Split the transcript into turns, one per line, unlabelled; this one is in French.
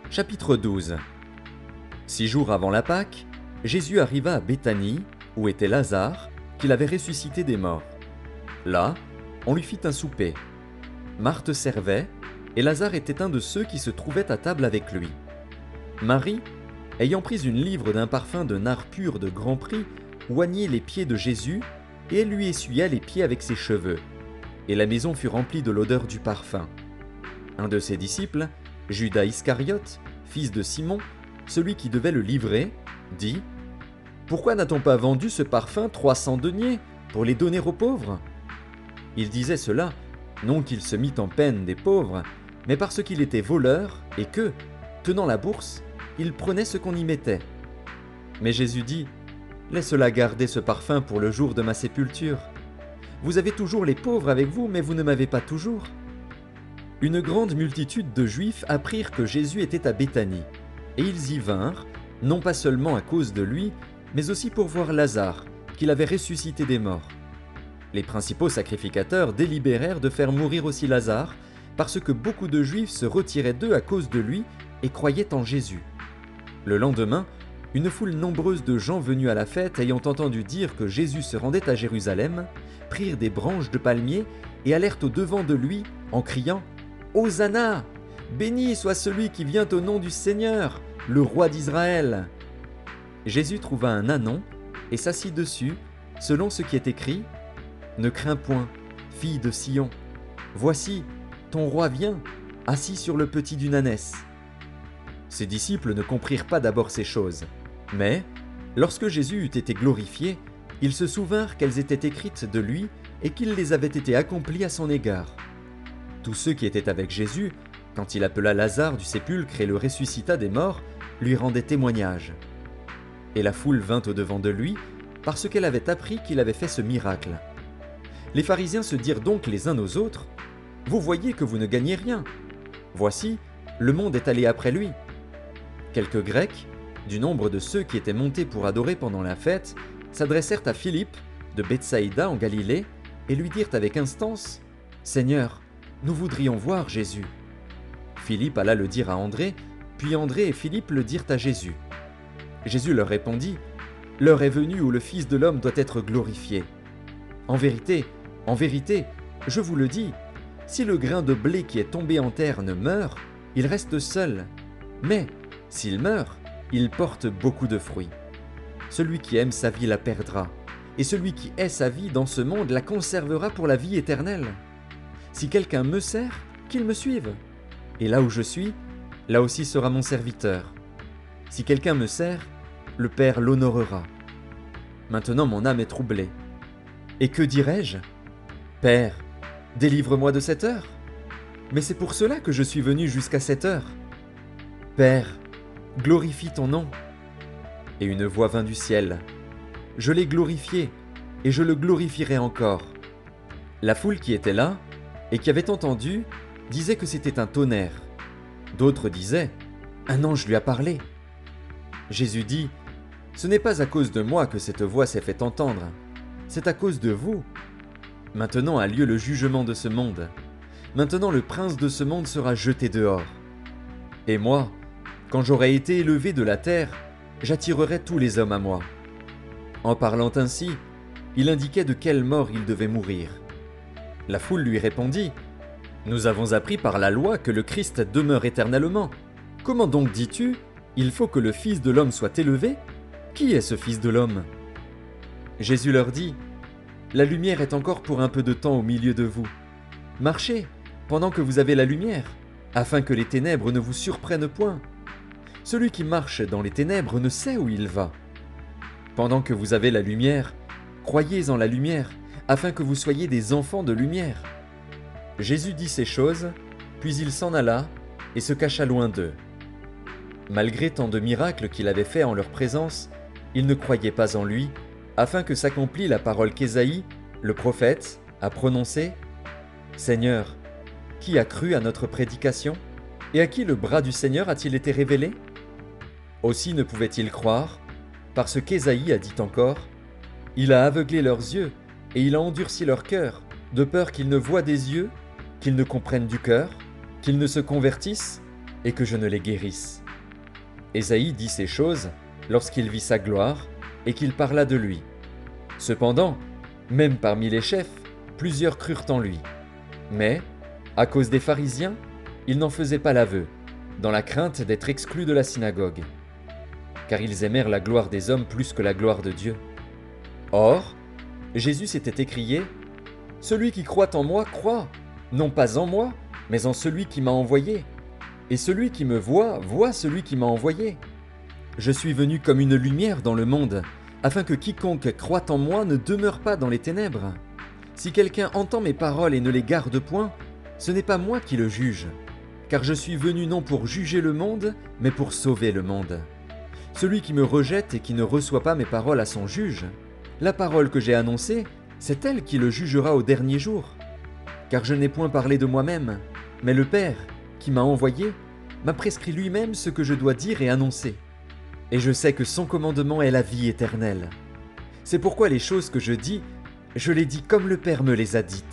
Chapitre 12. 6 jours avant la Pâque, Jésus arriva à Béthanie, où était Lazare, qu'il avait ressuscité des morts. Là, on lui fit un souper. Marthe servait, et Lazare était un de ceux qui se trouvaient à table avec lui. Marie, ayant pris une livre d'un parfum de nard pur de grand prix, oignit les pieds de Jésus, et elle lui essuya les pieds avec ses cheveux. Et la maison fut remplie de l'odeur du parfum. Un de ses disciples, Judas Iscariote, fils de Simon, celui qui devait le livrer, dit « Pourquoi n'a-t-on pas vendu ce parfum 300 deniers pour les donner aux pauvres ?» Il disait cela, non qu'il se mît en peine des pauvres, mais parce qu'il était voleur et que, tenant la bourse, il prenait ce qu'on y mettait. Mais Jésus dit « Laisse-la garder ce parfum pour le jour de ma sépulture. Vous avez toujours les pauvres avec vous, mais vous ne m'avez pas toujours. » Une grande multitude de Juifs apprirent que Jésus était à Béthanie, et ils y vinrent, non pas seulement à cause de lui, mais aussi pour voir Lazare, qu'il avait ressuscité des morts. Les principaux sacrificateurs délibérèrent de faire mourir aussi Lazare, parce que beaucoup de Juifs se retiraient d'eux à cause de lui et croyaient en Jésus. Le lendemain, une foule nombreuse de gens venus à la fête, ayant entendu dire que Jésus se rendait à Jérusalem, prirent des branches de palmier et allèrent au-devant de lui en criant « Hosanna ! Béni soit celui qui vient au nom du Seigneur, le roi d'Israël !» Jésus trouva un ânon et s'assit dessus, selon ce qui est écrit « Ne crains point, fille de Sion, voici, ton roi vient, assis sur le petit d'une ânesse. » Ses disciples ne comprirent pas d'abord ces choses, mais, lorsque Jésus eut été glorifié, ils se souvinrent qu'elles étaient écrites de lui et qu'il les avait été accomplies à son égard. Tous ceux qui étaient avec Jésus, quand il appela Lazare du sépulcre et le ressuscita des morts, lui rendaient témoignage. Et la foule vint au-devant de lui, parce qu'elle avait appris qu'il avait fait ce miracle. Les pharisiens se dirent donc les uns aux autres, « Vous voyez que vous ne gagnez rien. Voici, le monde est allé après lui. » Quelques Grecs, du nombre de ceux qui étaient montés pour adorer pendant la fête, s'adressèrent à Philippe, de Bethsaïda en Galilée, et lui dirent avec instance, « Seigneur, nous voudrions voir Jésus. » Philippe alla le dire à André, puis André et Philippe le dirent à Jésus. Jésus leur répondit, « L'heure est venue où le Fils de l'homme doit être glorifié. En vérité, je vous le dis, si le grain de blé qui est tombé en terre ne meurt, il reste seul. Mais, s'il meurt, il porte beaucoup de fruits. Celui qui aime sa vie la perdra, et celui qui hait sa vie dans ce monde la conservera pour la vie éternelle. Si quelqu'un me sert, qu'il me suive. Et là où je suis, là aussi sera mon serviteur. Si quelqu'un me sert, le Père l'honorera. Maintenant mon âme est troublée. Et que dirai-je ? Père, délivre-moi de cette heure. Mais c'est pour cela que je suis venu jusqu'à cette heure. Père, glorifie ton nom. Et une voix vint du ciel. Je l'ai glorifié, et je le glorifierai encore. La foule qui était là, et qui avait entendu, disait que c'était un tonnerre. D'autres disaient, un ange lui a parlé. Jésus dit, ce n'est pas à cause de moi que cette voix s'est fait entendre, c'est à cause de vous. Maintenant a lieu le jugement de ce monde. Maintenant le prince de ce monde sera jeté dehors. Et moi, quand j'aurai été élevé de la terre, j'attirerai tous les hommes à moi. En parlant ainsi, il indiquait de quelle mort il devait mourir. La foule lui répondit, « Nous avons appris par la loi que le Christ demeure éternellement. Comment donc dis-tu, il faut que le Fils de l'homme soit élevé ? Qui est ce Fils de l'homme » Jésus leur dit, « La lumière est encore pour un peu de temps au milieu de vous. Marchez, pendant que vous avez la lumière, afin que les ténèbres ne vous surprennent point. Celui qui marche dans les ténèbres ne sait où il va. Pendant que vous avez la lumière, croyez en la lumière, afin que vous soyez des enfants de lumière. » Jésus dit ces choses, puis il s'en alla et se cacha loin d'eux. Malgré tant de miracles qu'il avait faits en leur présence, ils ne croyaient pas en lui, afin que s'accomplît la parole qu'Ésaïe, le prophète, a prononcée. « Seigneur, qui a cru à notre prédication, et à qui le bras du Seigneur a-t-il été révélé ?» Aussi ne pouvaient-ils croire, parce qu'Ésaïe a dit encore, « Il a aveuglé leurs yeux, et il a endurci leur cœur, de peur qu'ils ne voient des yeux, qu'ils ne comprennent du cœur, qu'ils ne se convertissent, et que je ne les guérisse. » Ésaïe dit ces choses lorsqu'il vit sa gloire et qu'il parla de lui. Cependant, même parmi les chefs, plusieurs crurent en lui. Mais, à cause des pharisiens, il n'en faisait pas l'aveu, dans la crainte d'être exclus de la synagogue. Car ils aimèrent la gloire des hommes plus que la gloire de Dieu. Or, Jésus s'était écrié « Celui qui croit en moi croit, non pas en moi, mais en celui qui m'a envoyé. Et celui qui me voit, voit celui qui m'a envoyé. Je suis venu comme une lumière dans le monde, afin que quiconque croit en moi ne demeure pas dans les ténèbres. Si quelqu'un entend mes paroles et ne les garde point, ce n'est pas moi qui le juge, car je suis venu non pour juger le monde, mais pour sauver le monde. Celui qui me rejette et qui ne reçoit pas mes paroles à son juge, la parole que j'ai annoncée, c'est elle qui le jugera au dernier jour. Car je n'ai point parlé de moi-même, mais le Père, qui m'a envoyé, m'a prescrit lui-même ce que je dois dire et annoncer. Et je sais que son commandement est la vie éternelle. C'est pourquoi les choses que je dis, je les dis comme le Père me les a dites.